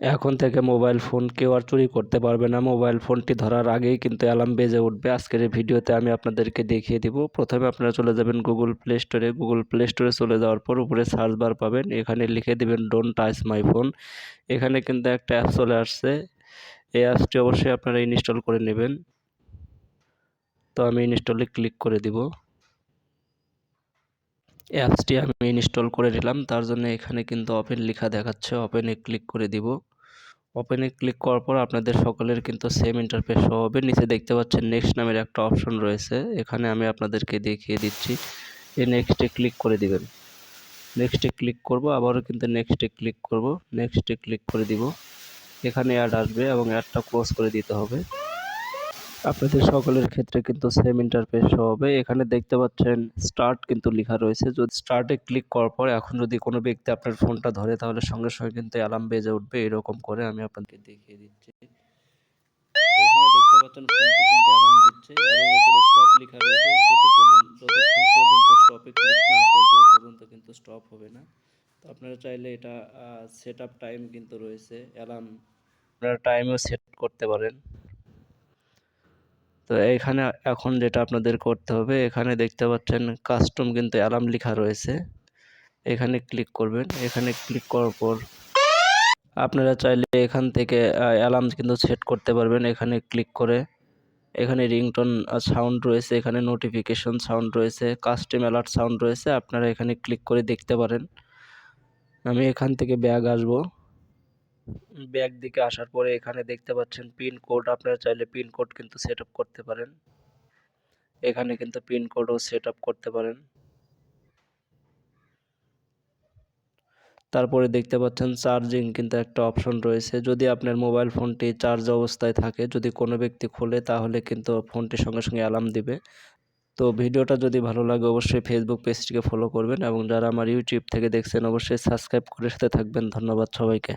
এখন থেকে mobile phone কেউ আর চুরি করতে পারবে না। মোবাইল ফোনটি ধরার আগেই কিন্তু অ্যালার্ম বেজে উঠবে। আজকের এই ভিডিওতে আমি আপনাদেরকে দেখিয়ে দিব। প্রথমে আপনারা চলে যাবেন গুগল প্লে স্টোরে। গুগল প্লে স্টোরে চলে যাওয়ার পর উপরে সার্চ বার পাবেন, এখানে লিখে দিবেন ডোন্ট টাচ মাই ফোন। এখানে কিন্তু একটা অ্যাপ চলে আসছে। এই অ্যাপসটি অবশ্যই আপনারা ইনস্টল করে নেবেন। তো আমি ইনস্টলে ক্লিক করে দিব। অ্যাপসটি আমি ইনস্টল করে নিলাম। তার জন্য এখানে কিন্তু ওপেন লেখা দেখাচ্ছে, ওপেনে ক্লিক করে দিব। ওপেনে ক্লিক করার পর আপনাদের সকলের কিন্তু সেম ইন্টারফেস শো হবে। নিচে দেখতে পাচ্ছেন নেক্সট নামের একটা অপশন রয়েছে, এখানে আমি আপনাদেরকে দেখিয়ে দিচ্ছি। এই নেক্সটে ক্লিক করে দিবেন। নেক্সটে ক্লিক করব, আবারও কিন্তু নেক্সটে ক্লিক করব, নেক্সটে ক্লিক করে দিব। এখানে অ্যাড আসবে এবং অ্যাডটা ক্লোজ করে দিতে হবে। আপনাদের সকলের ক্ষেত্রে কিন্তু সেম ইন্টারফেস শো হবে। এখানে দেখতে পাচ্ছেন স্টার্ট কিন্তু লেখা রয়েছে। যদি স্টার্টে ক্লিক করার পর এখন যদি কোনো ব্যক্তি আপনার ফোনটা ধরে তাহলে সঙ্গে সঙ্গে কিন্তু অ্যালার্ম বেজে উঠবে। এরকম করে আমি আপনাদেরকে দেখিয়ে দিচ্ছি। এখানে দেখতে পাচ্ছেন ফোনটি কিন্তু অ্যালার্ম দিচ্ছে এবং উপরে স্টপ লেখা রয়েছে। যতক্ষণ পর্যন্ত স্টপে ক্লিক না করবে এ পর্যন্ত কিন্তু স্টপ হবে না। তো আপনারা চাইলে এটা সেট আপ টাইম কিন্তু রয়েছে, অ্যালার্ম আপনারা টাইমও সেট করতে পারেন। তো এইখানে এখন যেটা আপনাদের করতে হবে, এখানে দেখতে পাচ্ছেন কাস্টম কিন্তু অ্যালার্ম লেখা রয়েছে, এখানে ক্লিক করবেন। এখানে ক্লিক করার পর আপনারা চাইলে এখান থেকে অ্যালার্ম কিন্তু সেট করতে পারবেন। এখানে ক্লিক করে এখানে রিংটোন সাউন্ড রয়েছে, এখানে নোটিফিকেশন সাউন্ড রয়েছে, কাস্টম অ্যালার্ট সাউন্ড রয়েছে, আপনারা এখানে ক্লিক করে দেখতে পারেন। আমি এখান থেকে ব্যাগ আসবো। ব্যাগ দিকে আসার পরে এখানে দেখতে পাচ্ছেন পিন কোড, আপনারা চাইলে পিন কোড কিন্তু সেট আপ করতে পারেন। এখানে কিন্তু পিন কোডও সেট আপ করতে পারেন। তারপরে দেখতে পাচ্ছেন চার্জিং কিন্তু একটা অপশন রয়েছে। যদি আপনার মোবাইল ফোনটি চার্জ অবস্থায় থাকে, যদি কোনো ব্যক্তি খোলে তাহলে কিন্তু ফোনটি সঙ্গে সঙ্গে অ্যালার্ম দিবে। তো ভিডিওটা যদি ভালো লাগে অবশ্যই ফেসবুক পেজটিকে ফলো করবেন এবং যারা আমার ইউটিউব থেকে দেখছেন অবশ্যই সাবস্ক্রাইব করে সাথে থাকবেন। ধন্যবাদ সবাইকে।